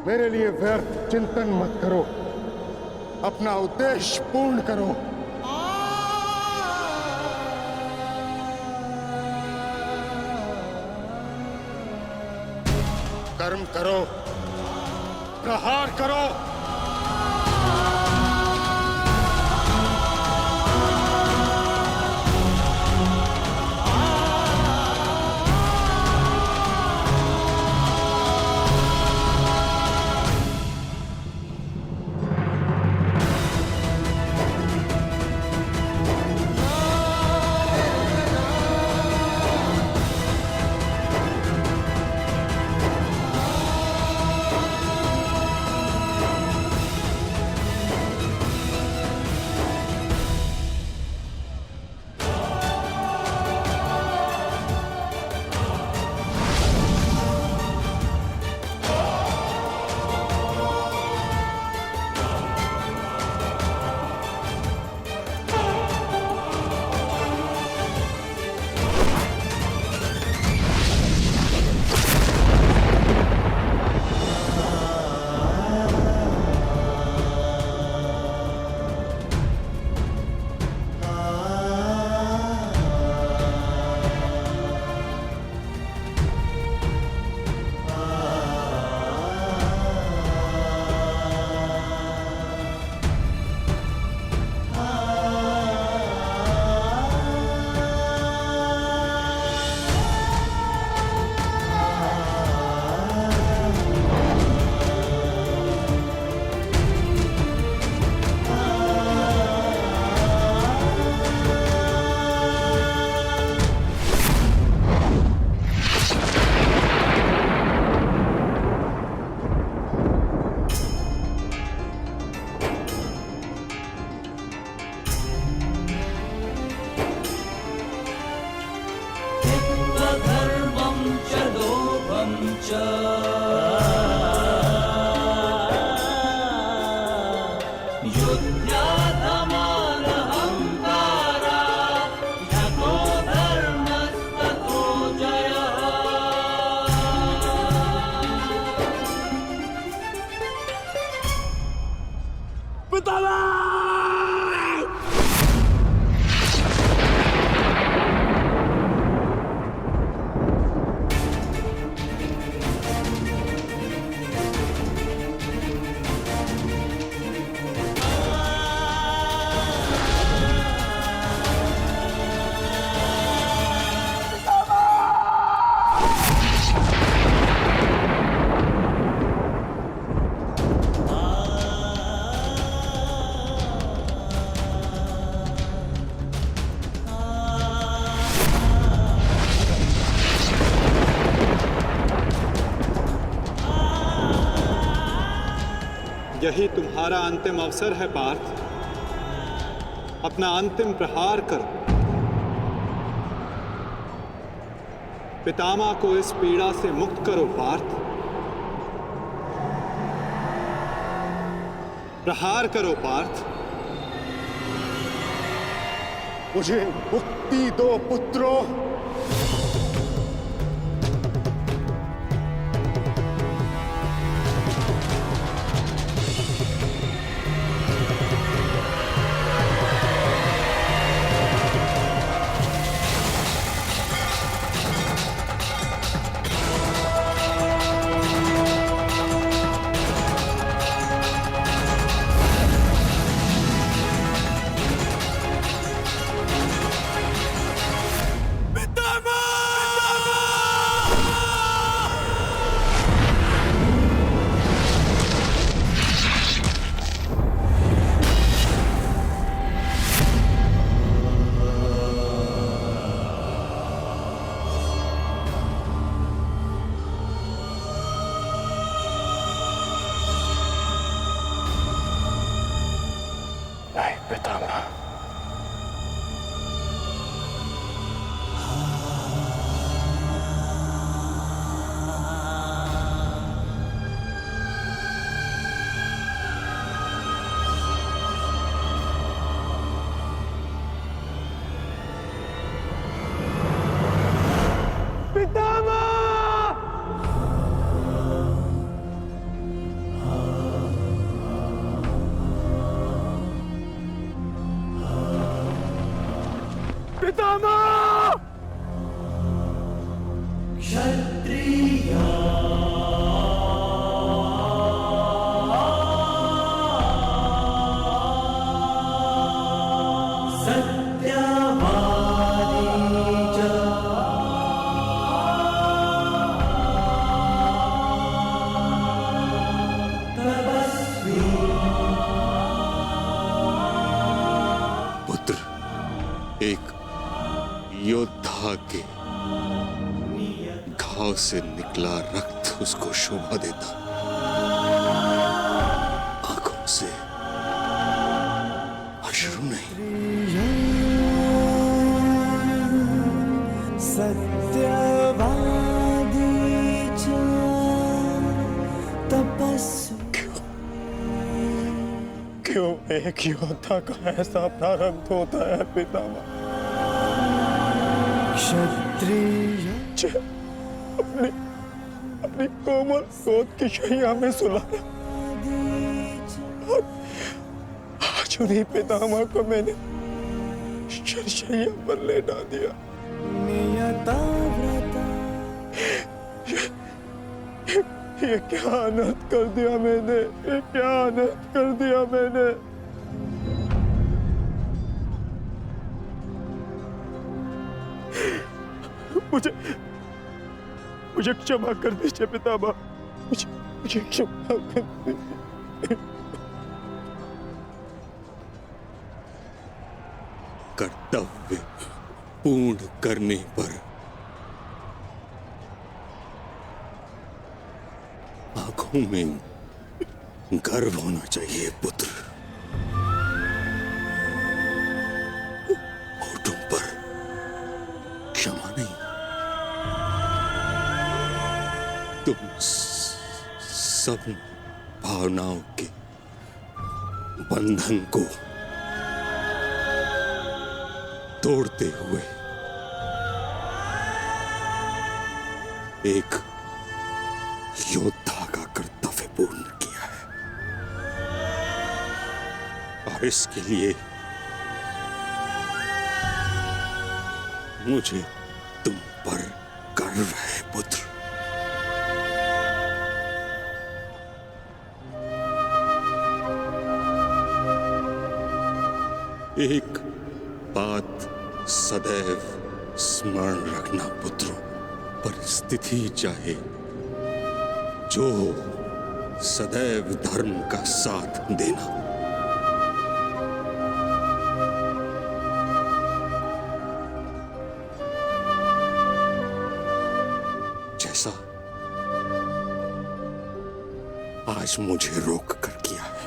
मेरे लिए व्यर्थ चिंतन मत करो, अपना उद्देश्य पूर्ण करो। कर्म करो, प्रहार करो। यही तुम्हारा अंतिम अवसर है पार्थ। अपना अंतिम प्रहार करो। पितामह को इस पीड़ा से मुक्त करो पार्थ। प्रहार करो पार्थ। मुझे मुक्ति दो पुत्रों। योद्धा के घाव से निकला रक्त उसको शोभा देता। आंखों से अश्रु नहीं। क्यों एक योद्धा का ऐसा प्रारब्ध होता है पितामह? क्षत्रिय अपनी कोमल गोद की शैया में सुलाया और आज उन्हीं पितामह को मैंने शैया पर लेटा दिया। ये क्या अनर्थ कर दिया मैंने, ये क्या अनर्थ कर दिया मैंने। मुझे क्षमा कर दीजिए पितामह, मुझे क्षमा कर दीजिए। कर्तव्य पूर्ण करने पर आंखों में गर्व होना चाहिए पुत्र। होठों पर क्षमा नहीं। तुम सब भावनाओं के बंधन को तोड़ते हुए एक योद्धा का कर्तव्य पूर्ण किया है और इसके लिए मुझे तुम पर गर्व है पुत्र। एक बात सदैव स्मरण रखना पुत्रों, परिस्थिति चाहे जो सदैव धर्म का साथ देना। जैसा आज मुझे रोक कर किया है।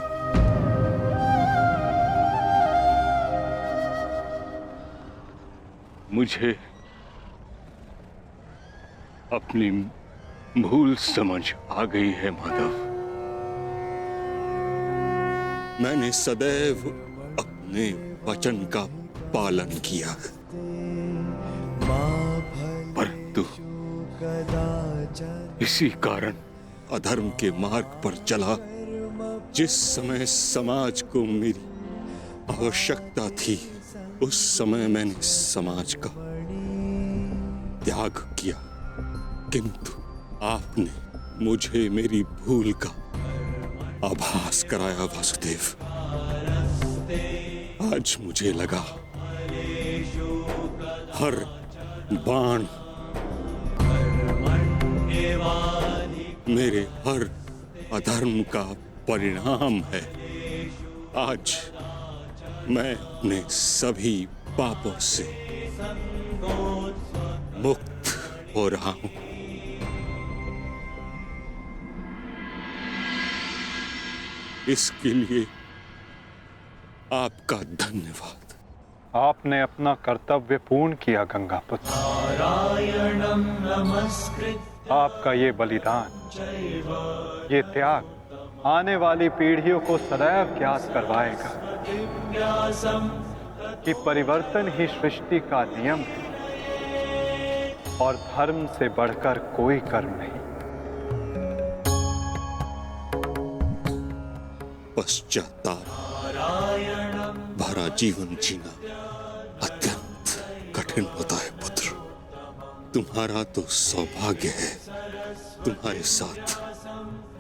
मुझे अपनी भूल समझ आ गई है माधव। मैंने सदैव अपने वचन का पालन किया है, परंतु इसी कारण अधर्म के मार्ग पर चला। जिस समय समाज को मेरी आवश्यकता थी उस समय मैंने समाज का त्याग किया, किंतु आपने मुझे मेरी भूल का आभास कराया वासुदेव। आज मुझे लगा हर बाण मेरे हर अधर्म का परिणाम है। आज मैं अपने सभी पापों से मुक्त हो रहा हूं। इसके लिए आपका धन्यवाद। आपने अपना कर्तव्य पूर्ण किया गंगापुत्र। आपका ये बलिदान, ये त्याग आने वाली पीढ़ियों को सदैव ज्ञात करवाएगा कि परिवर्तन ही सृष्टि का नियम है और धर्म से बढ़कर कोई कर्म नहीं। पश्चाताप भरा जीवन जीना अत्यंत कठिन होता है पुत्र। तुम्हारा तो सौभाग्य है, तुम्हारे साथ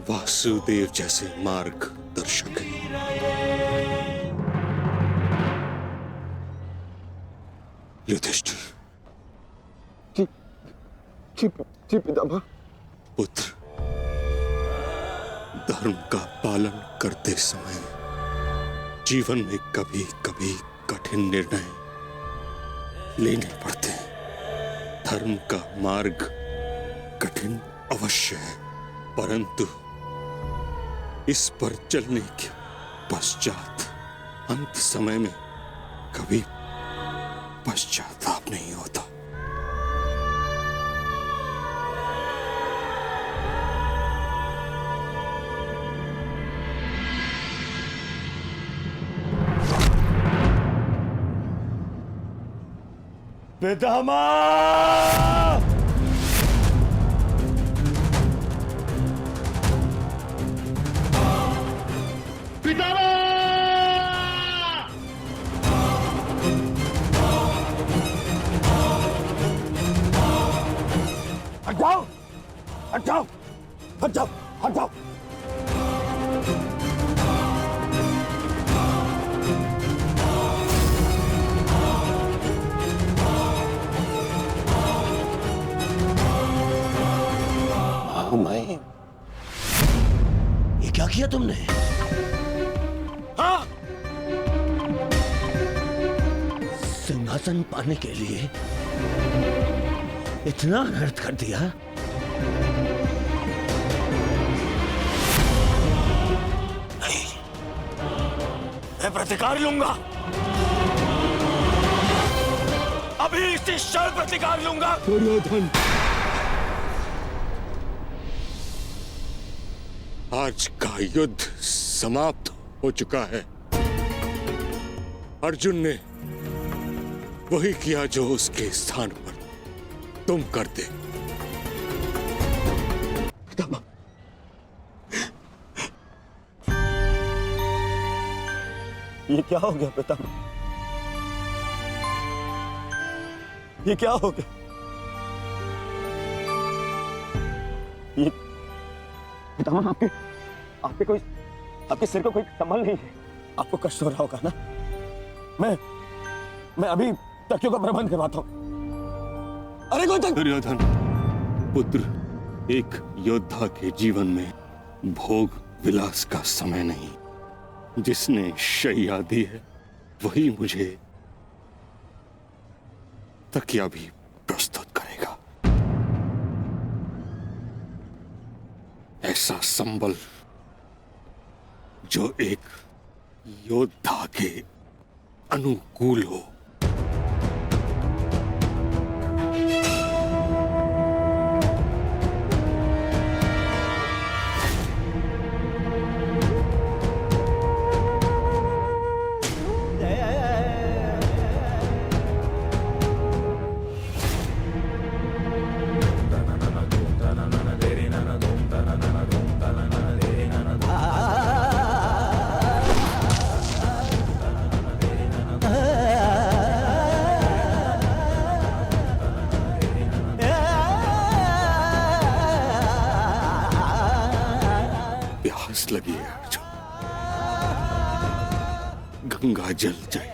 वासुदेव जैसे मार्गदर्शक हैं। युधिष्ठिर। जी पितामह। पुत्र, धर्म का पालन करते समय जीवन में कभी कभी कठिन निर्णय लेने पड़ते हैं। धर्म का मार्ग कठिन अवश्य है, परंतु इस पर चलने के पश्चात अंत समय में कभी पश्चाताप नहीं होता। पितामह! हट जाओ! हट जाओ! हट जाओ! हट जाओ! मैं ये क्या किया तुमने? हाँ? सिंहासन पाने के लिए इतना अनर्थ कर दिया? नहीं, मैं प्रतिकार लूंगा। अभी इसी क्षण प्रतिकार लूंगा। दुर्योधन, आज का युद्ध समाप्त हो चुका है। अर्जुन ने वही किया जो उसके स्थान पर तुम करते। ये क्या हो गया पितामह? ये क्या हो गया? ये पितामह, आपके सिर को कोई संभल नहीं है। आपको कष्ट हो रहा होगा ना? मैं अभी तकियों का प्रबंध करवाता हूं। अरे कोई दुर्योधन पुत्र, एक योद्धा के जीवन में भोग विलास का समय नहीं। जिसने शैया दी है वही मुझे तकिया भी प्रस्तुत करेगा। ऐसा संबल जो एक योद्धा के अनुकूल हो। लगी है अर्जुन, गंगा जल जाए।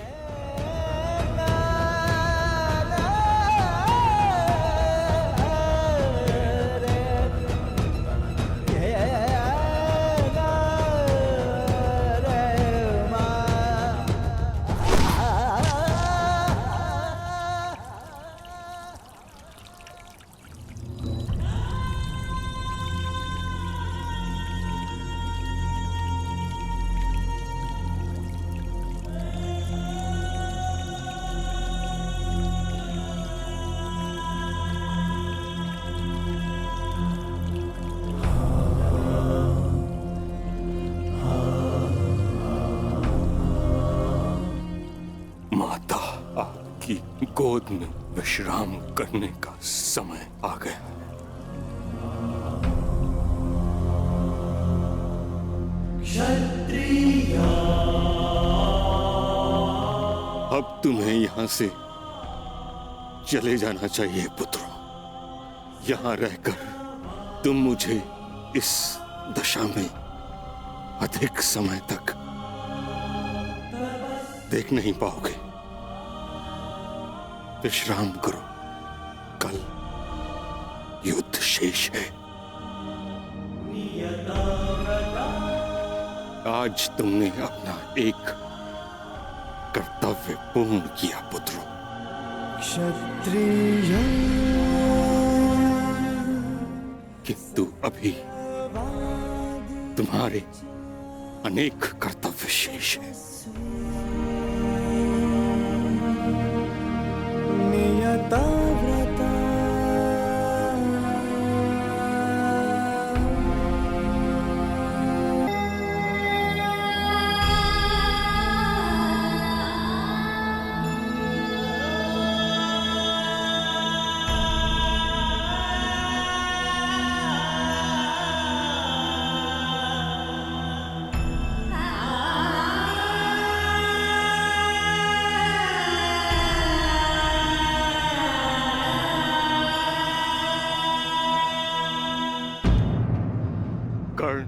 गोद में विश्राम करने का समय आ गया है। अब तुम्हें यहां से चले जाना चाहिए पुत्रों। यहां रहकर तुम मुझे इस दशा में अधिक समय तक देख नहीं पाओगे। विश्राम करो, कल युद्ध शेष है। आज तुमने अपना एक कर्तव्य पूर्ण किया पुत्रों। क्षत्रिय किंतु अभी तुम्हारे अनेक कर्तव्य शेष हैं। नियता व्रता कर्ण,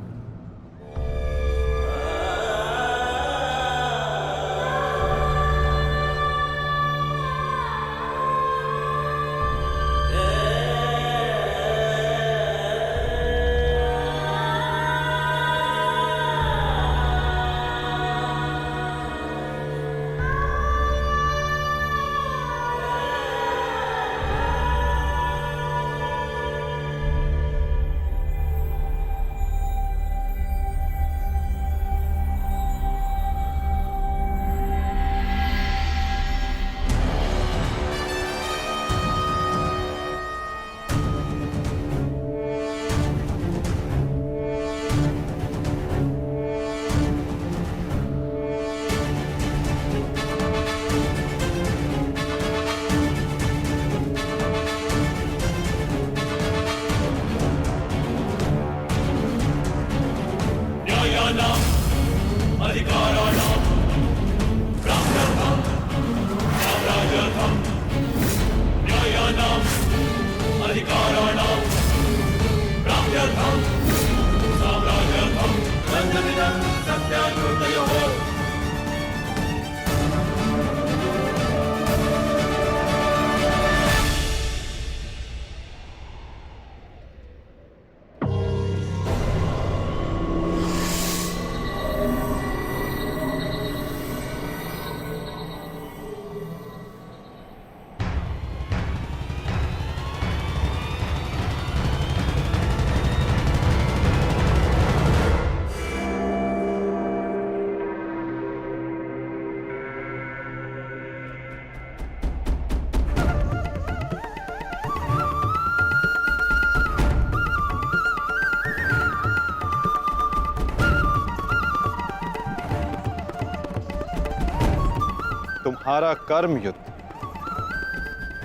तुम्हारा कर्म युद्ध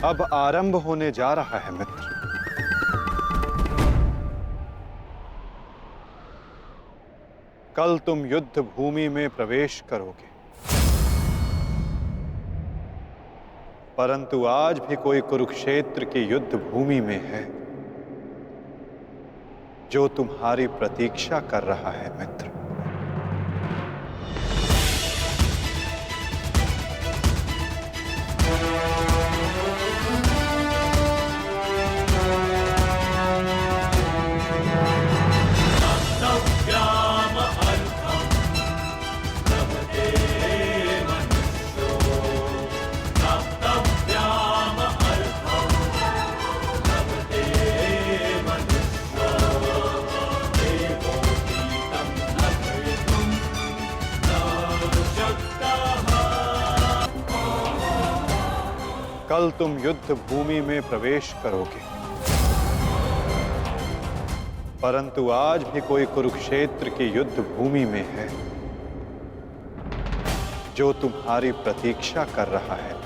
अब आरंभ होने जा रहा है मित्र। कल तुम युद्ध भूमि में प्रवेश करोगे, परंतु आज भी कोई कुरुक्षेत्र की युद्ध भूमि में है जो तुम्हारी प्रतीक्षा कर रहा है मित्र। कल तुम युद्ध भूमि में प्रवेश करोगे, परंतु आज भी कोई कुरुक्षेत्र की युद्ध भूमि में है जो तुम्हारी प्रतीक्षा कर रहा है मित्र।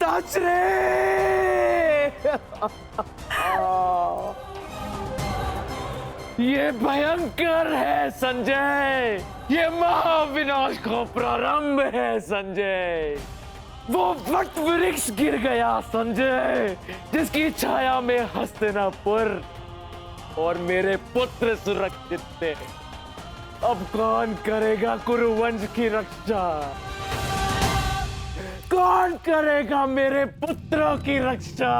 ताज रे ये भयंकर है संजय, ये महाविनाश का प्रारंभ है संजय। वो वट वृक्ष गिर गया संजय, जिसकी छाया में हस्तिनापुर और मेरे पुत्र सुरक्षित थे। अब कौन करेगा कुरुवंश की रक्षा? कौन करेगा मेरे पुत्रों की रक्षा?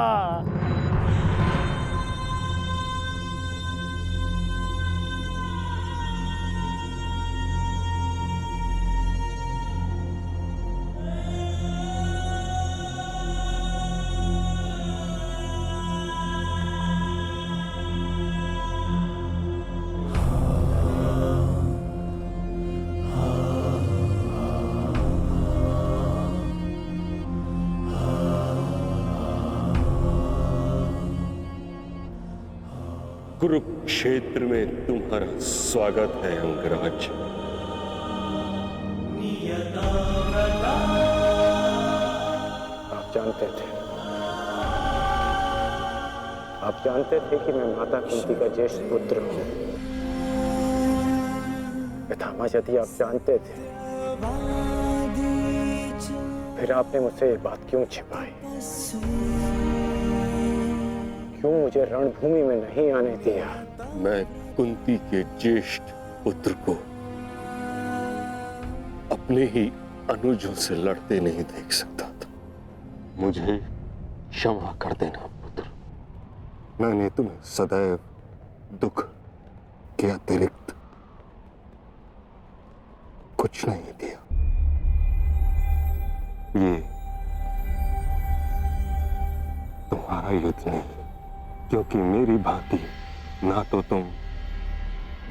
कुरुक्षेत्र में तुम्हारा स्वागत है अंगराज। आप जानते थे कि मैं माता कुंती का ज्येष्ठ पुत्र हूँ। पितामह, यदि आप जानते थे फिर आपने मुझसे ये बात क्यों छिपाई? क्यों मुझे रणभूमि में नहीं आने दिया? मैं कुंती के ज्येष्ठ पुत्र को अपने ही अनुजों से लड़ते नहीं देख सकता था। मुझे क्षमा कर देना पुत्र। मैंने तुम्हें सदैव दुख के अतिरिक्त कुछ नहीं दिया। ये तुम्हारा युद्ध नहीं, क्योंकि मेरी भांति ना तो तुम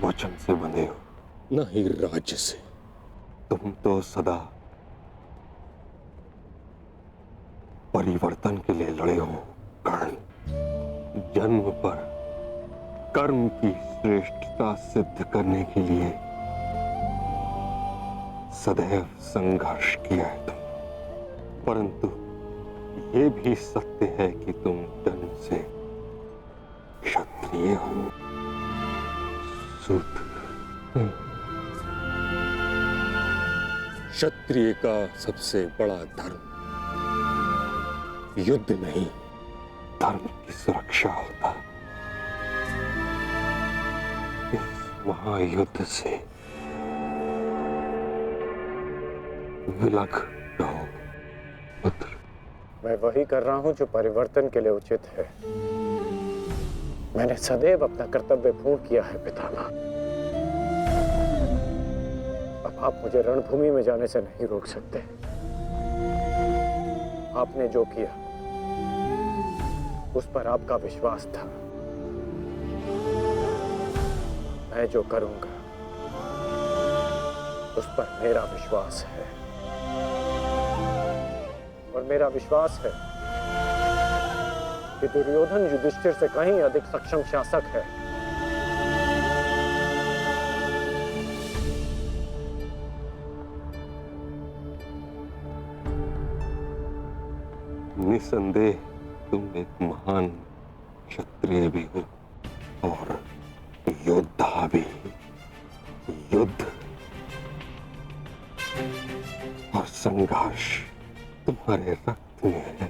वचन से बंधे हो, ना ही राज्य से। तुम तो सदा परिवर्तन के लिए लड़े हो कर्ण। जन्म पर कर्म की श्रेष्ठता सिद्ध करने के लिए सदैव संघर्ष किया है तुम। परंतु ये भी सत्य है कि तुम जन्म से क्षत्रिय हो। सूत्र क्षत्रिय का सबसे बड़ा धर्म युद्ध नहीं, धर्म की सुरक्षा होता। इस महायुद्ध से विलग रहो पुत्र। मैं वही कर रहा हूं जो परिवर्तन के लिए उचित है। मैंने सदैव अपना कर्तव्य पूर्ण किया है पितामह। अब आप मुझे रणभूमि में जाने से नहीं रोक सकते। आपने जो किया उस पर आपका विश्वास था। मैं जो करूंगा उस पर मेरा विश्वास है, और मेरा विश्वास है कि दुर्योधन युधिष्ठिर से कहीं अधिक सक्षम शासक है। निसंदेह तुम एक महान क्षत्रिय भी हो और योद्धा भी। युद्ध और संघर्ष तुम्हारे रक्त में है।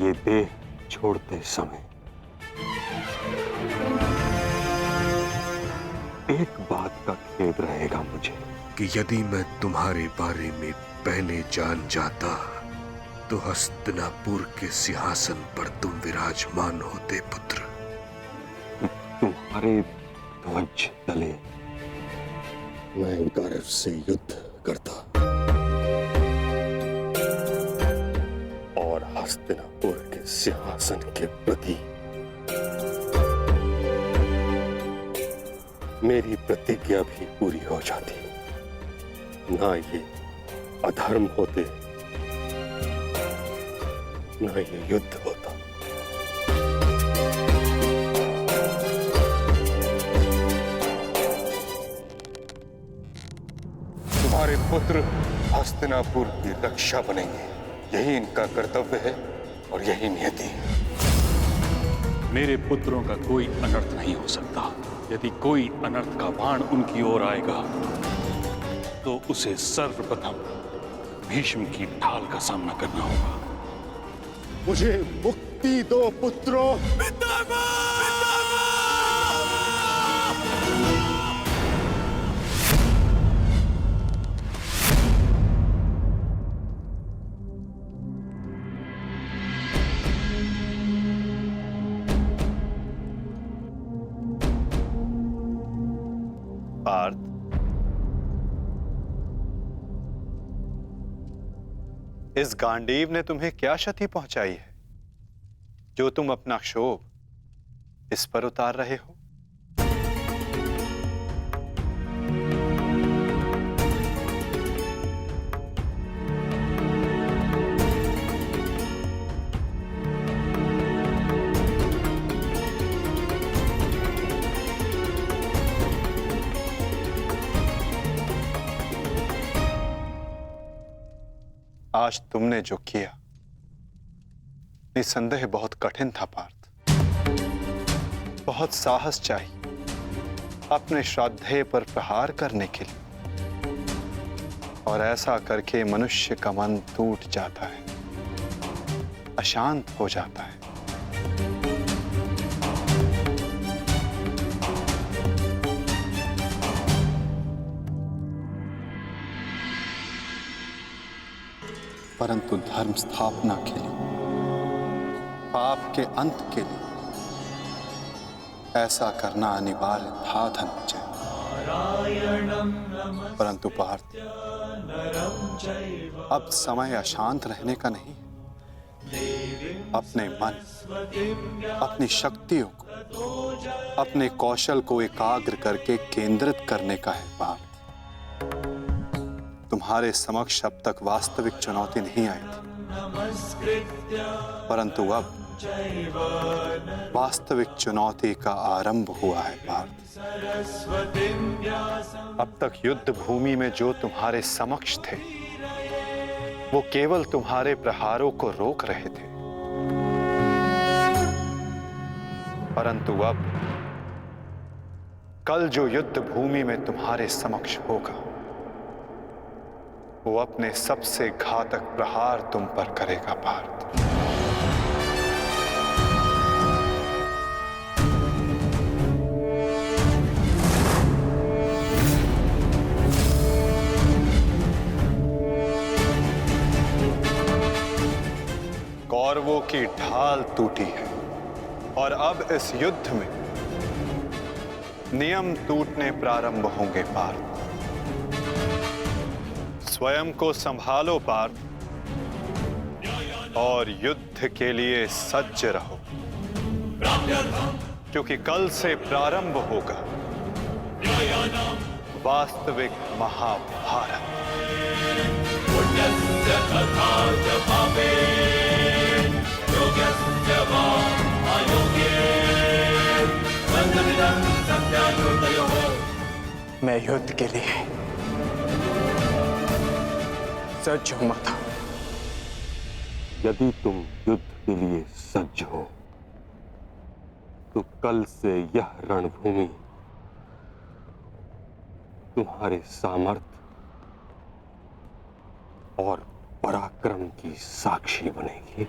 ये देह छोड़ते समय एक बात का खेद रहेगा मुझे कि यदि मैं तुम्हारे बारे में पहले जान जाता तो हस्तिनापुर के सिंहासन पर तुम विराजमान होते पुत्र। तुम्हारे ध्वज तले मैं गर्व से युद्ध करता और हस्तिनापुर के सिंहासन के प्रति मेरी प्रतिज्ञा भी पूरी हो जाती। ना ये अधर्म होते, ना ये युद्ध होता। तुम्हारे पुत्र हस्तिनापुर की रक्षा बनेंगे, यही इनका कर्तव्य है और यही नियति है। मेरे पुत्रों का कोई अनर्थ नहीं हो सकता। यदि कोई अनर्थ का बाण उनकी ओर आएगा तो उसे सर्वप्रथम भीष्म की ढाल का सामना करना होगा। मुझे मुक्ति दो पुत्रों। पार्थ, इस गांडीव ने तुम्हें क्या क्षति पहुंचाई है जो तुम अपना क्षोभ इस पर उतार रहे हो? आज तुमने जो किया निसंदेह बहुत कठिन था पार्थ। बहुत साहस चाहिए अपने श्राद्धेय पर प्रहार करने के लिए, और ऐसा करके मनुष्य का मन टूट जाता है, अशांत हो जाता है। परंतु धर्म स्थापना के लिए, पाप के अंत के लिए ऐसा करना अनिवार्य था धनंजय। परंतु पार्थ, अब समय अशांत रहने का नहीं। अपने मन, अपनी शक्तियों को, अपने कौशल को एकाग्र करके केंद्रित करने का है पार्थ। तुम्हारे समक्ष अब तक वास्तविक चुनौती नहीं आई थी, परंतु अब वास्तविक चुनौती का आरंभ हुआ है पार्थ। अब तक युद्ध भूमि में जो तुम्हारे समक्ष थे वो केवल तुम्हारे प्रहारों को रोक रहे थे, परंतु अब कल जो युद्ध भूमि में तुम्हारे समक्ष होगा वो अपने सबसे घातक प्रहार तुम पर करेगा पार्थ। कौरवों की ढाल टूटी है और अब इस युद्ध में नियम टूटने प्रारंभ होंगे पार्थ। स्वयं को संभालो पार्थ और युद्ध के लिए सज्ज रहो, क्योंकि कल से प्रारंभ होगा वास्तविक महाभारत। मैं युद्ध के लिए सज्ज हूं माता। यदि तुम युद्ध के लिए सज्ज हो तो कल से यह रणभूमि तुम्हारे सामर्थ्य और पराक्रम की साक्षी बनेगी।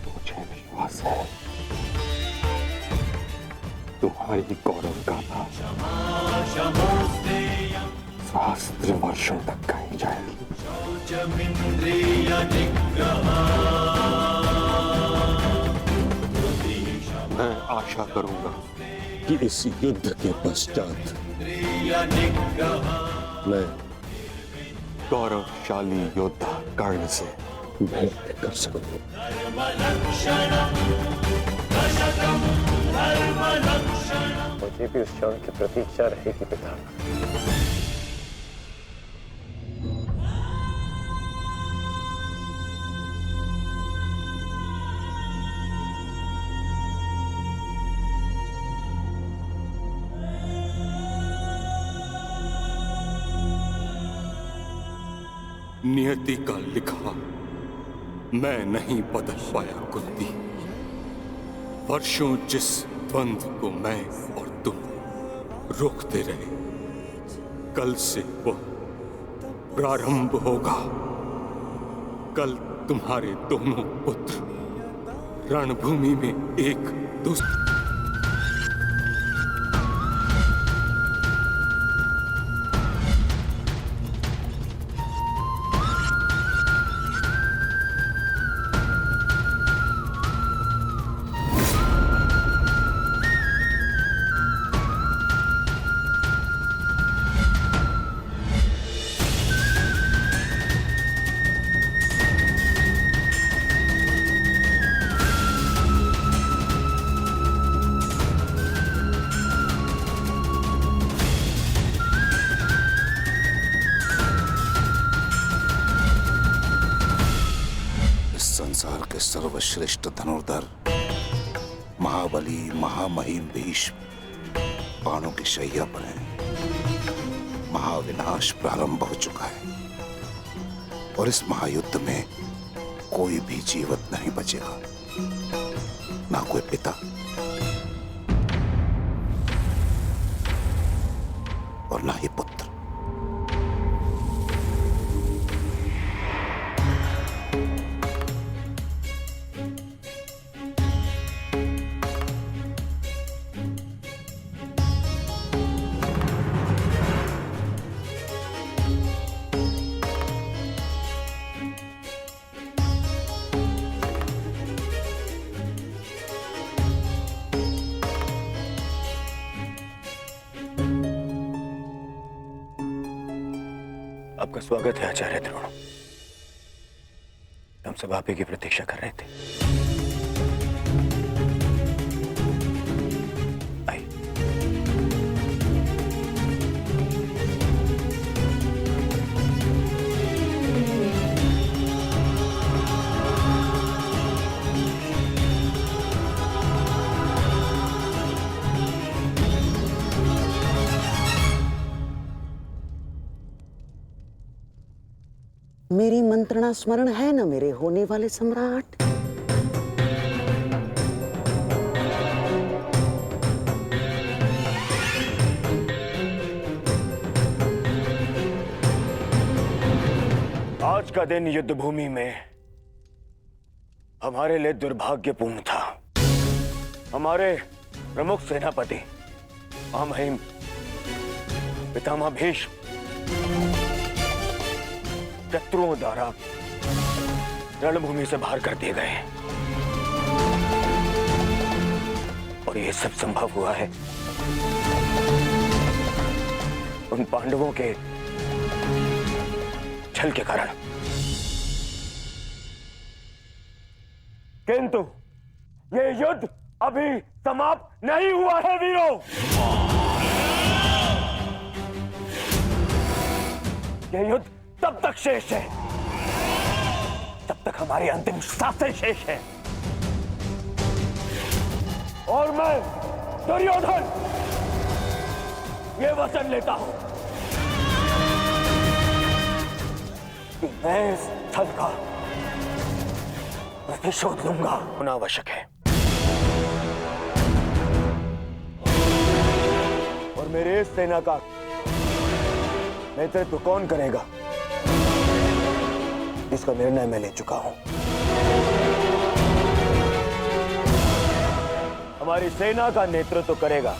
मुझे विश्वास है तुम्हारी गौरव गाथा सहस्त्र वर्षों तक गाई जाएगी। मैं आशा करूंगा कि इस युद्ध के पश्चात मैं गौरवशाली योद्धा कर्ण से भेंट कर सकूं। मुझे भी उस क्षण की प्रतीक्षा रहेगी पिता। नियति का लिखा मैं नहीं बदल पाया कुंती। वर्षों जिस द्वंद्व को मैं और तुम रोकते रहे, कल से वो प्रारंभ होगा। कल तुम्हारे दोनों पुत्र रणभूमि में एक दूसरे संसार के सर्वश्रेष्ठ धनुर्धर महाबली महामहिम भीष्म बाणों की शैया पर हैं। महाविनाश प्रारंभ हो चुका है और इस महायुद्ध में कोई भी जीवित नहीं बचेगा, ना कोई पिता और ना ही पुत्र। आपका स्वागत है आचार्य द्रोण। हम सब आप ही की प्रतीक्षा कर रहे थे। आइए। मेरी मंत्रणा स्मरण है ना मेरे होने वाले सम्राट? आज का दिन युद्ध भूमि में हमारे लिए दुर्भाग्यपूर्ण था। हमारे प्रमुख सेनापति महामहिम पितामह भीष्म शत्रुओं द्वारा रणभूमि से बाहर कर दिए गए और यह सब संभव हुआ है उन पांडवों के छल के कारण। किंतु यह युद्ध अभी समाप्त नहीं हुआ है वीरों। यह युद्ध तब तक शेष है तब तक हमारी अंतिम सांसें शेष है। और मैं दुर्योधन ये वचन लेता हूं कि मैं इस स्थल का प्रतिशोध लूंगा। होना आवश्यक है और मेरे इस सेना का नेतृत्व कौन करेगा इसका निर्णय मैं ले चुका हूं। हमारी सेना का नेतृत्व करेगा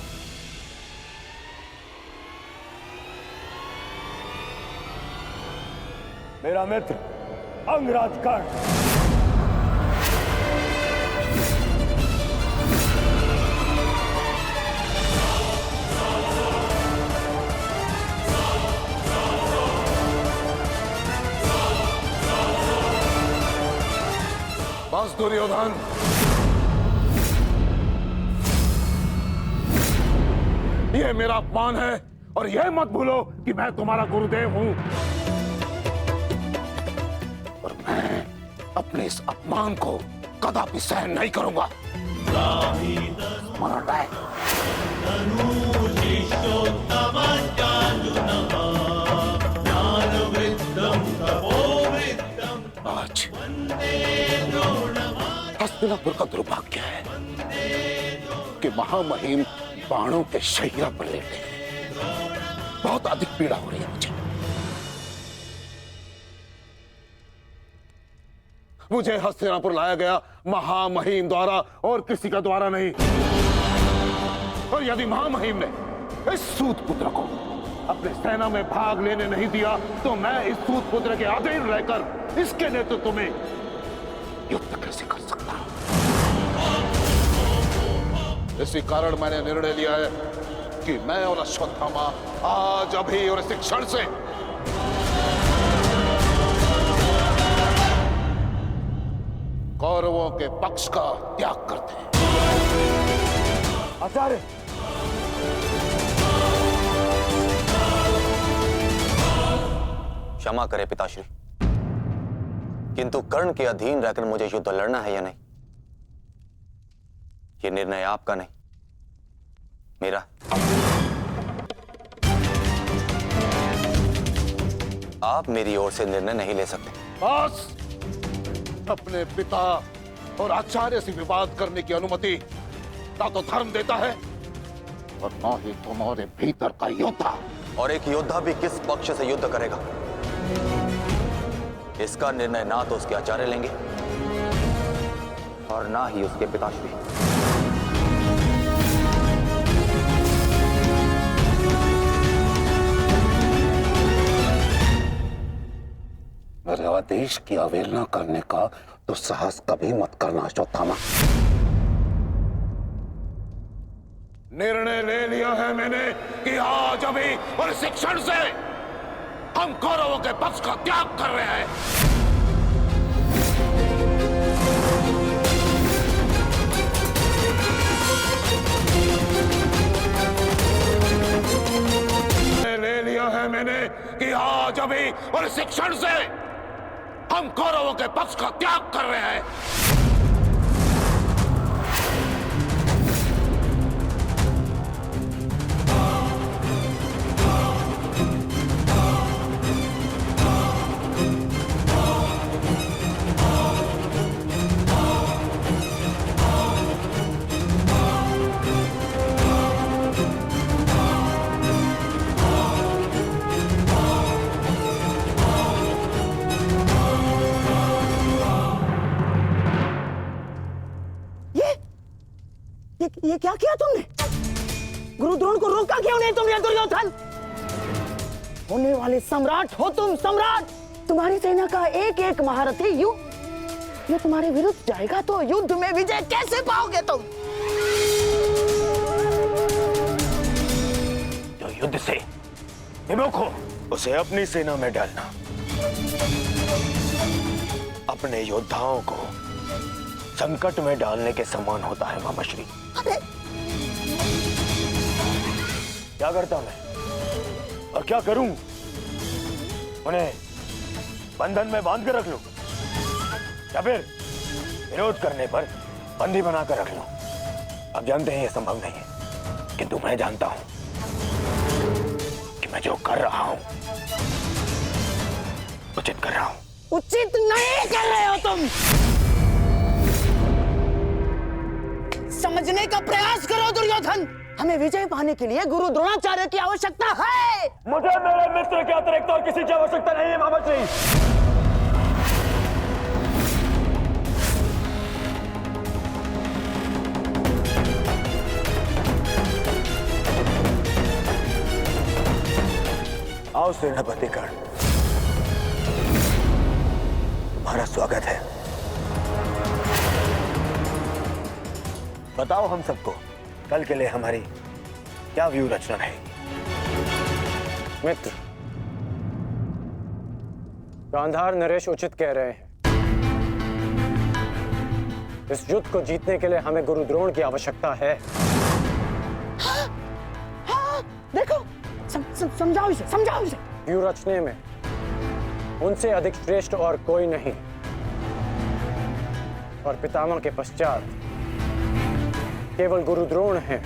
मेरा मित्र अंगराज कर्ण। बस दुर्योधन, यह मेरा अपमान है और यह मत भूलो कि मैं तुम्हारा गुरुदेव हूं। और मैं अपने इस अपमान को कदापि सहन नहीं करूंगा। स्मरण रहे। आज हस्तिनापुर का दुर्भाग्य है कि महामहिम बाणों के शैया पर लेटे हैं। बहुत अधिक पीड़ा हो रही है मुझे हस्तिनापुर लाया गया महामहिम द्वारा और किसी का द्वारा नहीं। और यदि महामहिम ने इस सूत पुत्र को अपने सेना में भाग लेने नहीं दिया तो मैं इस सूत पुत्र के अधीन रहकर इसके नेतृत्व में युद्ध कैसे कर सकता हूं? इसी कारण मैंने निर्णय लिया है कि मैं और अश्वत्थामा आज अभी और इस क्षण से कौरवों के पक्ष का त्याग करते हैं। आचार्य, क्षमा करें पिताश्री, किंतु कर्ण के अधीन रहकर मुझे युद्ध लड़ना है या नहीं, ये निर्णय आपका नहीं, मेरा। आप मेरी ओर से निर्णय नहीं ले सकते। बस, अपने पिता और आचार्य से विवाद करने की अनुमति ना तो धर्म देता है और ना ही तुम्हारे भीतर का योद्धा। और एक योद्धा भी किस पक्ष से युद्ध करेगा, इसका निर्णय ना तो उसके आचार्य लेंगे और ना ही उसके पिताश्री। मेरे आदेश की अवहेलना करने का तो साहस कभी मत करना अश्वत्थामा। निर्णय ले लिया है मैंने कि आज अभी और इस क्षण से हम कौरवों के पक्ष का त्याग कर रहे हैं। ले लिया है मैंने कि आज अभी और इस क्षण से हम कौरवों के पक्ष का त्याग कर रहे हैं। ये क्या किया तुमने? गुरु द्रोण को रोका क्यों नहीं तुमने दुर्योधन? होने वाले सम्राट हो तुम, सम्राट। तुम्हारी सेना का एक एक महारथी ये तुम्हारे विरुद्ध जाएगा तो युद्ध में विजय कैसे पाओगे तुम? जो युद्ध से विमुख हो उसे अपनी सेना में डालना अपने योद्धाओं को संकट में डालने के समान होता है मामाश्री। क्या करता मैं और क्या करूं? उन्हें बंधन में बांध कर रख लूं या फिर विरोध करने पर बंदी बनाकर रख लूं? आप जानते हैं यह संभव नहीं है, किंतु मैं जानता हूं कि मैं जो कर रहा हूं उचित कर रहा हूं। उचित नहीं कर रहे हो तुम। समझने का प्रयास करो दुर्योधन। हमें विजय पाने के लिए गुरु द्रोणाचार्य की आवश्यकता है। मुझे मेरे मित्र के अतिरिक्त और किसी की आवश्यकता नहीं है मामाश्री। आओ सेनापति कर्ण, तुम्हारा स्वागत है। बताओ हम सबको कल के लिए हमारी क्या व्यू रचना रहेगी? मित्र, गांधार नरेश उचित कह रहे हैं। इस युद्ध को जीतने के लिए हमें गुरु द्रोण की आवश्यकता है। हाँ, देखो, समझाओ इसे, समझाओ इसे। व्यू रचने में उनसे अधिक श्रेष्ठ और कोई नहीं, और पितामह के पश्चात केवल गुरु द्रोण हैं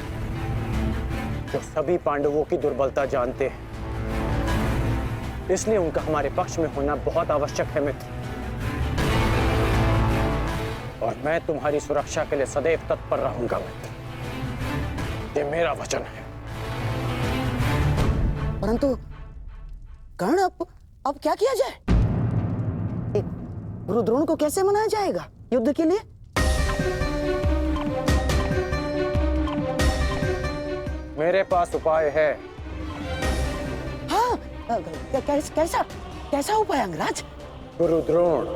जो सभी पांडवों की दुर्बलता जानते हैं। इसलिए उनका हमारे पक्ष में होना बहुत आवश्यक है मित्र। और मैं तुम्हारी सुरक्षा के लिए सदैव तत्पर रहूंगा मित्र। ये मेरा वचन है। परंतु कर्ण, अब क्या किया जाए? गुरु द्रोण को कैसे मनाया जाएगा युद्ध के लिए? मेरे पास उपाय है। हाँ, कैसा कैसा उपाय अंगराज? गुरु द्रोण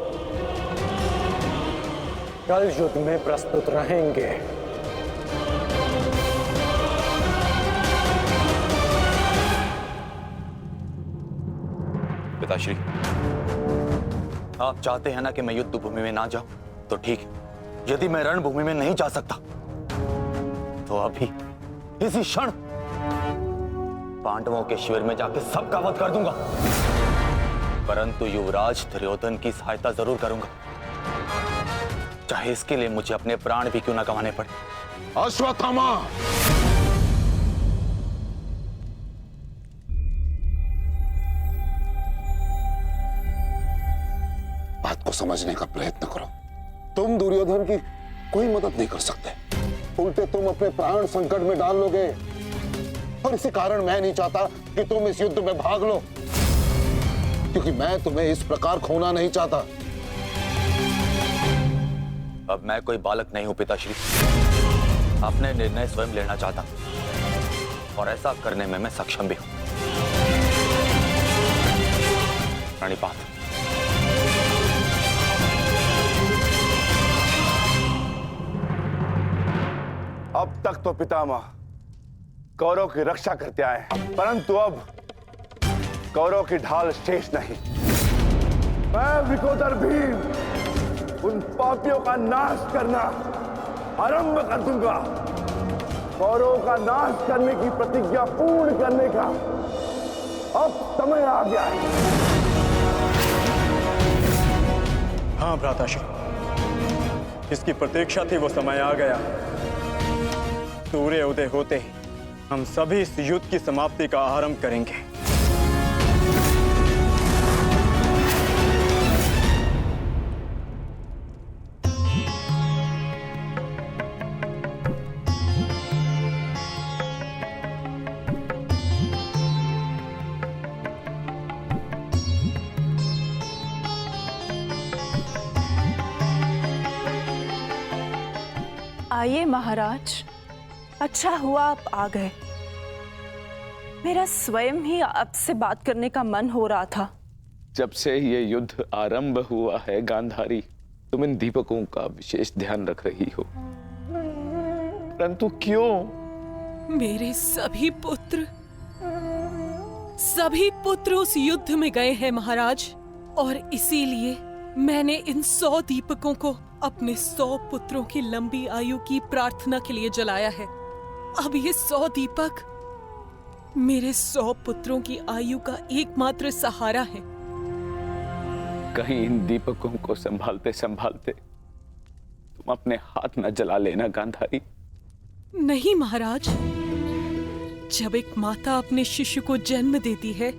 कल युद्ध में प्रस्तुत रहेंगे। पिताश्री, आप चाहते हैं ना कि मैं युद्ध भूमि में ना जाऊं, तो ठीक है। यदि मैं रणभूमि में नहीं जा सकता तो अभी इसी क्षण पांडवों के शिविर में जाकर सबका वध कर दूंगा, परंतु युवराज दुर्योधन की सहायता जरूर करूंगा, चाहे इसके लिए मुझे अपने प्राण भी क्यों ना गंवाने पड़े। अश्वत्थामा, बात को समझने का प्रयत्न करो। तुम दुर्योधन की कोई मदद नहीं कर सकते, उल्टे तुम अपने प्राण संकट में डाल लोगे। और इसी कारण मैं नहीं चाहता कि तुम इस युद्ध में भाग लो, क्योंकि मैं तुम्हें इस प्रकार खोना नहीं चाहता। अब मैं कोई बालक नहीं हूं पिताश्री, अपने निर्णय स्वयं लेना चाहता और ऐसा करने में मैं सक्षम भी हूं। प्रणिपात। अब तक तो पितामह कौरव की रक्षा करते आए, परंतु अब कौरव की ढाल शेष नहीं। मैं विकोदर भीम उन पापियों का नाश करना आरंभ कर दूंगा। कौरव का नाश करने की प्रतिज्ञा पूर्ण करने का अब समय आ गया है। हाँ भ्राताश्री, इसकी प्रतीक्षा थी, वो समय आ गया। सूर्य उदय होते ही हम सभी इस युद्ध की समाप्ति का आरंभ करेंगे। आइए महाराज, अच्छा हुआ आप आ गए। मेरा स्वयं ही आपसे बात करने का मन हो रहा था। जब से ये युद्ध आरंभ हुआ है गांधारी, तुम इन दीपकों का विशेष ध्यान रख रही हो, परंतु क्यों? मेरे सभी पुत्र उस युद्ध में गए हैं महाराज, और इसीलिए मैंने इन 100 दीपकों को अपने 100 पुत्रों की लंबी आयु की प्रार्थना के लिए जलाया है। अब ये 100 दीपक मेरे 100 पुत्रों की आयु का एकमात्र सहारा है। कहीं इन दीपकों को संभालते संभालते तुम अपने हाथ न जला लेना गांधारी। नहीं महाराज, जब एक माता अपने शिशु को जन्म देती है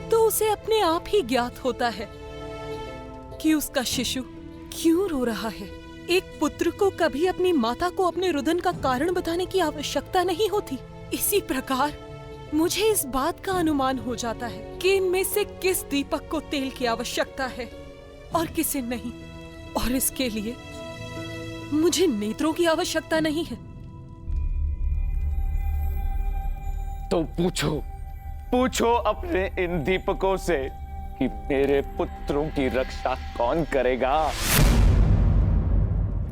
तो उसे अपने आप ही ज्ञात होता है कि उसका शिशु क्यों रो रहा है। एक पुत्र को कभी अपनी माता को अपने रुदन का कारण बताने की आवश्यकता नहीं होती। इसी प्रकार मुझे इस बात का अनुमान हो जाता है कि इनमें से किस दीपक को तेल की आवश्यकता है और किसे नहीं, और इसके लिए मुझे नेत्रों की आवश्यकता नहीं है। तो पूछो अपने इन दीपकों से कि मेरे पुत्रों की रक्षा कौन करेगा?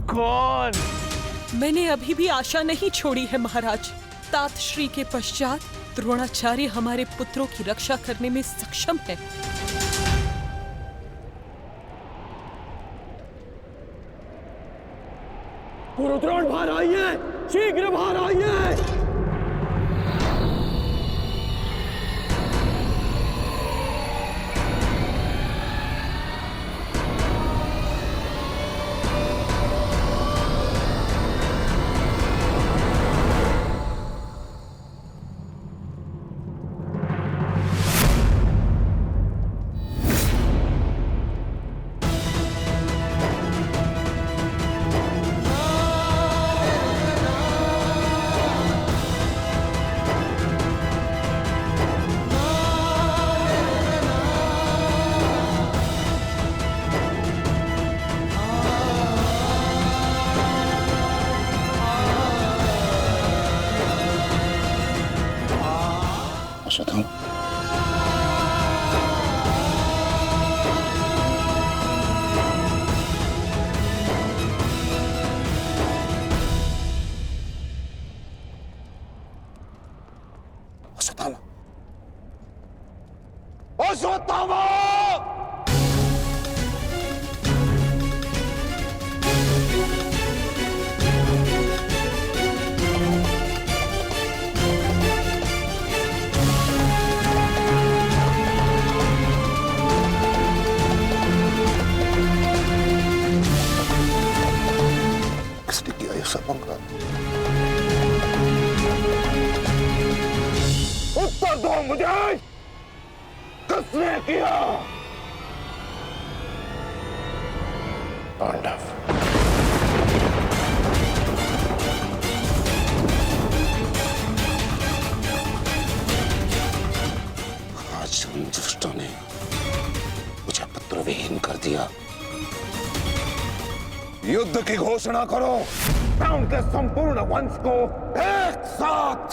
कौन? मैंने अभी भी आशा नहीं छोड़ी है महाराज। तात श्री के पश्चात द्रोणाचार्य हमारे पुत्रों की रक्षा करने में सक्षम है। गुरु द्रोण बाहर आइए, शीघ्र बाहर आइए। अश्वत्थामा! किसने किया ये सब अंगराज? उत्तर दो मुझे, किसने किया? पांडव। आज उन दुष्टों ने मुझे पुत्रविहीन कर दिया। युद्ध की घोषणा करो। मैं उनके संपूर्ण वंश को एक साथ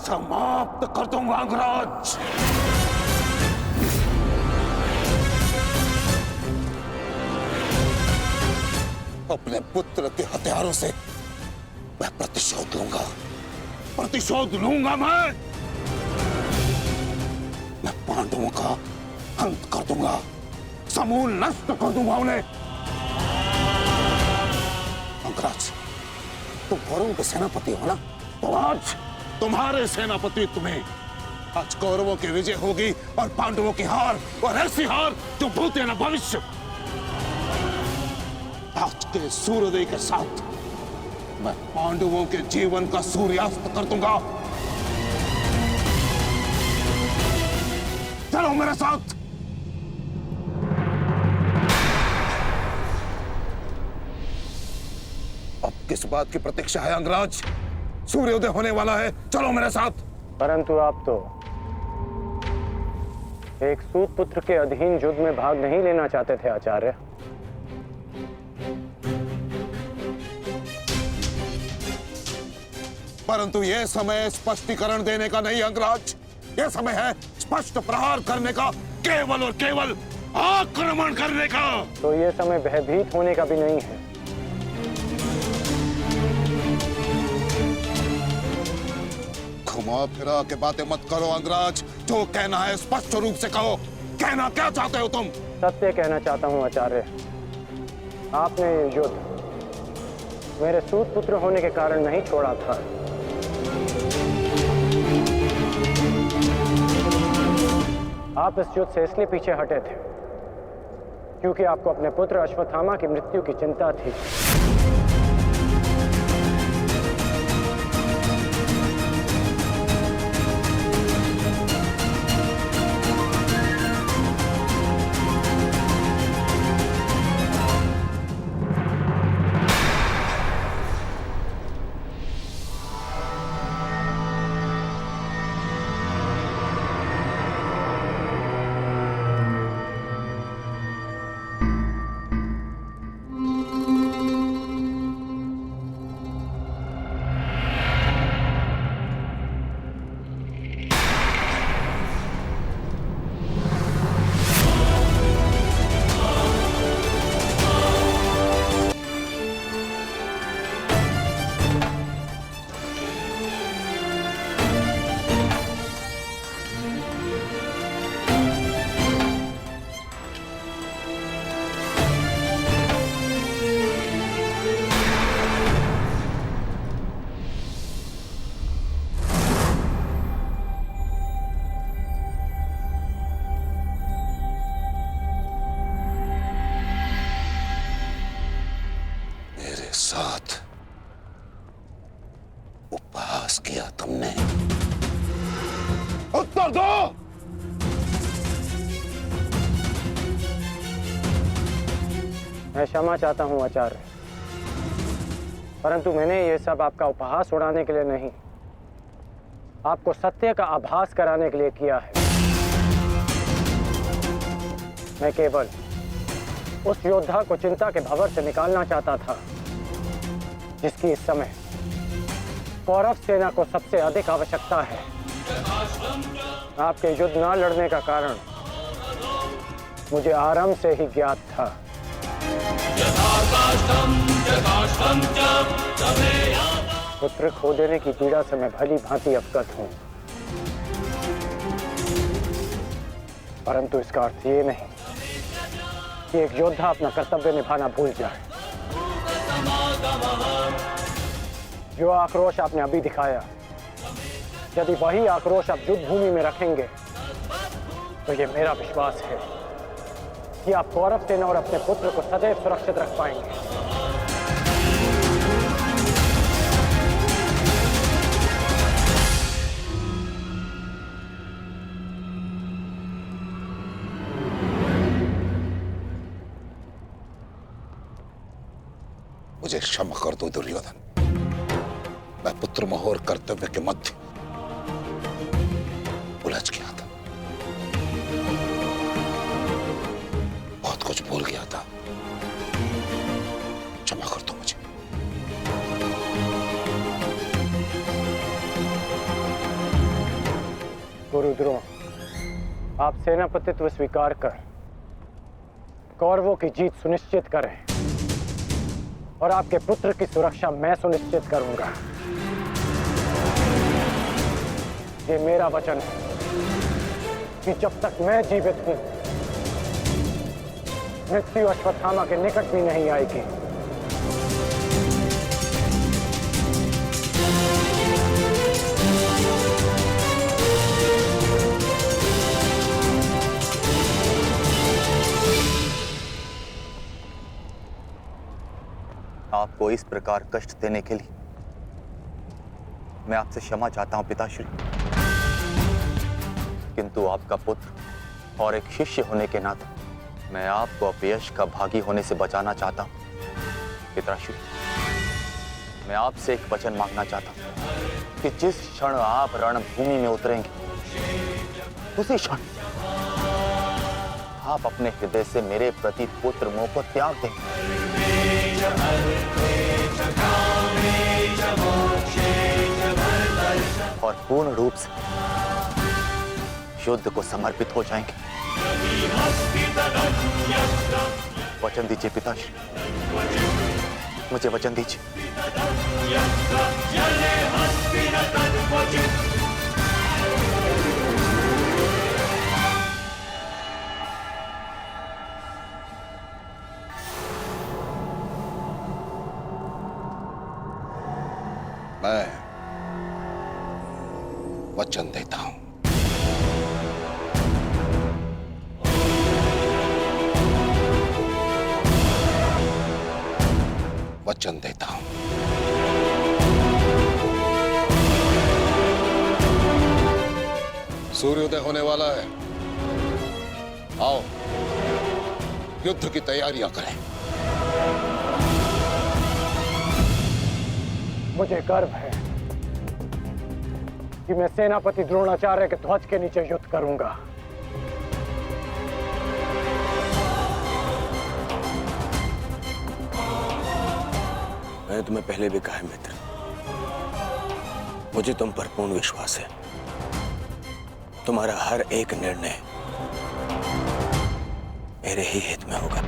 समाप्त कर दूंगा अंगराज। अपने पुत्र के हथियारों से मैं प्रतिशोध लूंगा। प्रतिशोध लूंगा मैं पांडवों का अंत कर दूंगा, समूल नष्ट कर दूंगा उन्हें। अंगराज, तुम कौरवों के सेनापति हो ना? तो आज तुम्हारे सेनापति तुम्हें आज कौरवों की विजय होगी और पांडवों की हार, और ऐसी हार जो भूते न भविष्य। आज के सूर्योदय के साथ मैं पांडवों के जीवन का सूर्यास्त कर दूंगा। चलो मेरे साथ। अब किस बात की प्रतीक्षा है अंगराज? सूर्योदय होने वाला है, चलो मेरे साथ। परंतु आप तो एक सूत पुत्र के अधीन युद्ध में भाग नहीं लेना चाहते थे आचार्य। परंतु यह समय स्पष्टीकरण देने का नहीं अंगराज, यह समय है स्पष्ट प्रहार करने का, केवल और केवल आक्रमण करने का। तो यह समय भयभीत होने का भी नहीं है। घुमा फिरा के बातें मत करो अंगराज, जो कहना है स्पष्ट रूप से कहो। कहना क्या चाहते हो तुम? सत्य कहना चाहता हूं आचार्य। आपने ये युद्ध मेरे सूत पुत्र होने के कारण नहीं छोड़ा था। आप इस युद्ध से इसलिए पीछे हटे थे क्योंकि आपको अपने पुत्र अश्वत्थामा की मृत्यु की चिंता थी। साथ उपहास किया तुमने। उत्तर दो। मैं क्षमा चाहता हूं आचार्य, परंतु मैंने ये सब आपका उपहास उड़ाने के लिए नहीं, आपको सत्य का आभास कराने के लिए किया है। मैं केवल उस योद्धा को चिंता के भंवर से निकालना चाहता था जिसकी इस समय कौरव सेना को सबसे अधिक आवश्यकता है। आपके युद्ध न लड़ने का कारण मुझे आरंभ से ही ज्ञात था। पुत्र खो देने की पीड़ा से मैं भली भांति अवगत हूं, परंतु इसका अर्थ ये नहीं कि एक योद्धा अपना कर्तव्य निभाना भूल जाए। जो आक्रोश आपने अभी दिखाया, यदि वही आक्रोश आप युद्ध भूमि में रखेंगे तो ये मेरा विश्वास है कि आप कौरव सेना और अपने पुत्र को सदैव सुरक्षित रख पाएंगे। मुझे क्षमा कर दो दुर्योधन, मैं पुत्र मोह और कर्तव्य के मध्य उलझ गया था, बहुत कुछ भूल गया था। क्षमा कर दो मुझे। गुरु द्रोण, आप सेनापतित्व स्वीकार कर कौरवों की जीत सुनिश्चित करें और आपके पुत्र की सुरक्षा मैं सुनिश्चित करूंगा। ये मेरा वचन है कि जब तक मैं जीवित हूं, मृत्यु अश्वत्थामा के निकट भी नहीं आएगी। आपको इस प्रकार कष्ट देने के लिए मैं आपसे क्षमा चाहता हूं पिताश्री, किंतु आपका पुत्र और एक शिष्य होने के नाते मैं आपको अपयश का भागी होने से बचाना चाहता हूं। पिताश्री, मैं आपसे एक वचन मांगना चाहता हूं कि जिस क्षण आप रणभूमि में उतरेंगे, उसी क्षण आप अपने हृदय से मेरे प्रति पुत्र मोह को त्याग दें और पूर्ण रूप से युद्ध को समर्पित हो जाएंगे। वचन दीजिए पिताश्री, मुझे वचन दीजिए। मैं वचन देता हूं, वचन देता हूं। सूर्योदय होने वाला है, आओ युद्ध की तैयारियां करें। मुझे गर्व है कि मैं सेनापति द्रोणाचार्य के ध्वज के नीचे युद्ध करूंगा। मैंने तुम्हें पहले भी कहा है मित्र, मुझे तुम पर पूर्ण विश्वास है। तुम्हारा हर एक निर्णय मेरे ही हित में होगा।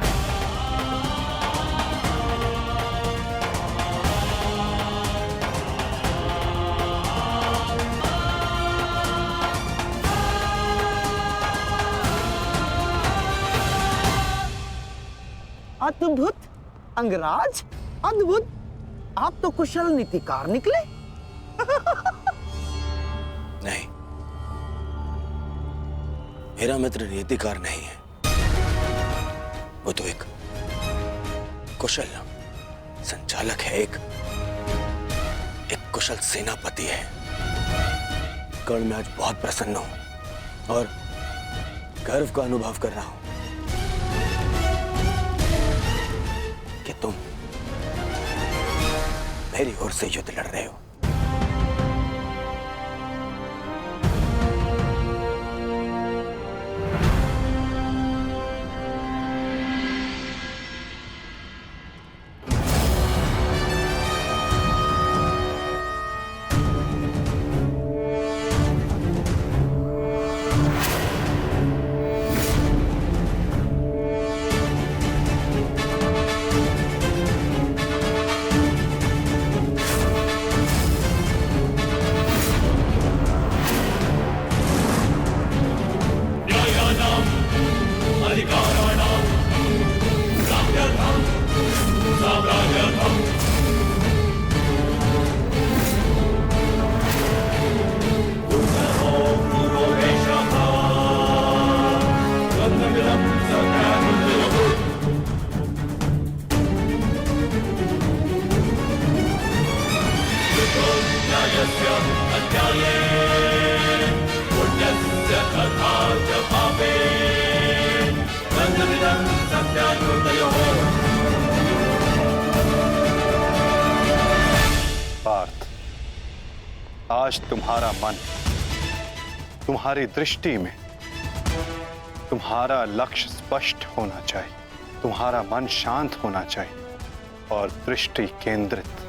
अद्भुत अंगराज, अद्भुत! आप तो कुशल नीतिकार निकले। नहीं, मेरा मित्र नीतिकार नहीं है, वो तो एक कुशल संचालक है, एक कुशल सेनापति है। कर्ण, मैं आज बहुत प्रसन्न हूं और गर्व का अनुभव कर रहा हूं कि तुम मेरी ओर से युद्ध लड़ रहे हो। पार्थ, आज तुम्हारा मन, तुम्हारी दृष्टि में तुम्हारा लक्ष्य स्पष्ट होना चाहिए, तुम्हारा मन शांत होना चाहिए और दृष्टि केंद्रित।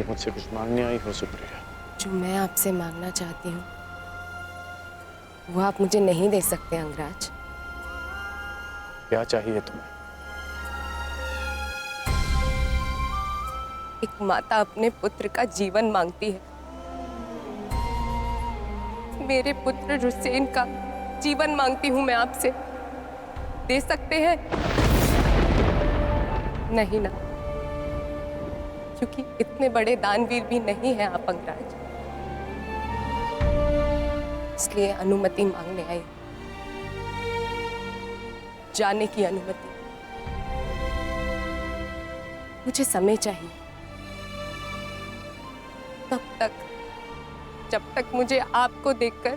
मुझसे कुछ मांगने आई हो सुप्रिया? जो मैं आपसे मांगना चाहती हूँ वो आप मुझे नहीं दे सकते अंगराज। क्या चाहिए तुम्हें? एक माता अपने पुत्र का जीवन मांगती है। मेरे पुत्र हुसैन का जीवन मांगती हूँ मैं आपसे। दे सकते हैं? नहीं ना, क्योंकि इतने बड़े दानवीर भी नहीं हैं आप अंगराज। इसलिए अनुमति मांगने आई, जाने की अनुमति। मुझे समय चाहिए, तब तक जब तक मुझे आपको देखकर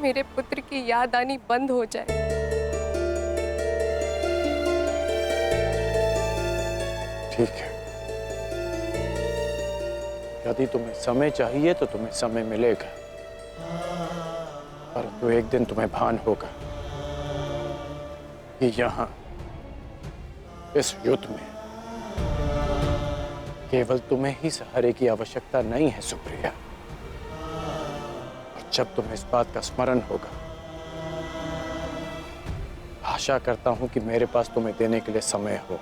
मेरे पुत्र की याद आनी बंद हो जाए। ठीक है, यदि तुम्हें समय चाहिए तो तुम्हें समय मिलेगा, परंतु एक दिन तुम्हें भान होगा कि यहाँ इस युद्ध में केवल तुम्हें ही सहारे की आवश्यकता नहीं है सुप्रिया। और जब तुम्हें इस बात का स्मरण होगा, आशा करता हूं कि मेरे पास तुम्हें देने के लिए समय हो।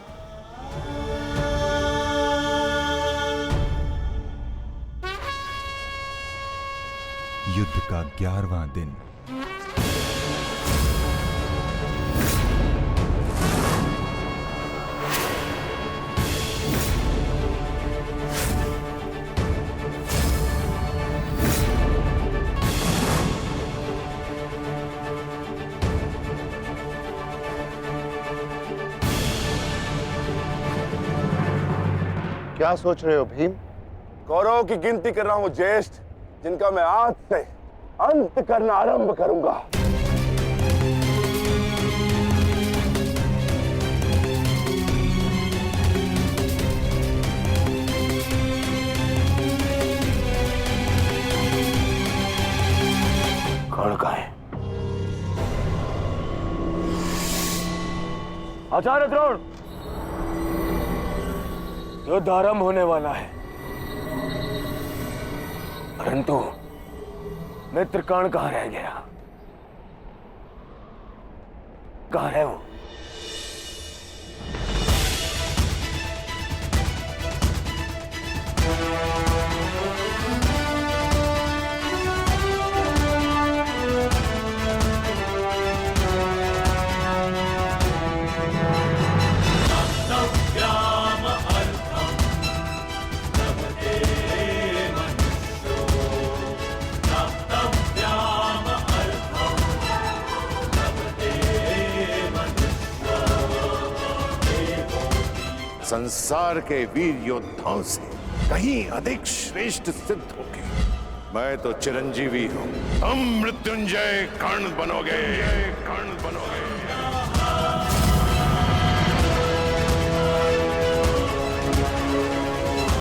युद्ध का 11वां दिन। क्या सोच रहे हो भीम? कौरवों की गिनती कर रहा हूं ज्येष्ठ, जिनका मैं आज से अंत करना आरंभ करूंगा। कौन का है? आचार्य द्रोण, युद्ध आरंभ होने वाला है, परंतु मित्र कर्ण कहां रह गया? कहां है वो? संसार के वीर योद्धाओं से कहीं अधिक श्रेष्ठ सिद्ध होके मैं तो चिरंजीवी हूं। तुम मृत्युंजय कर्ण बनोगे।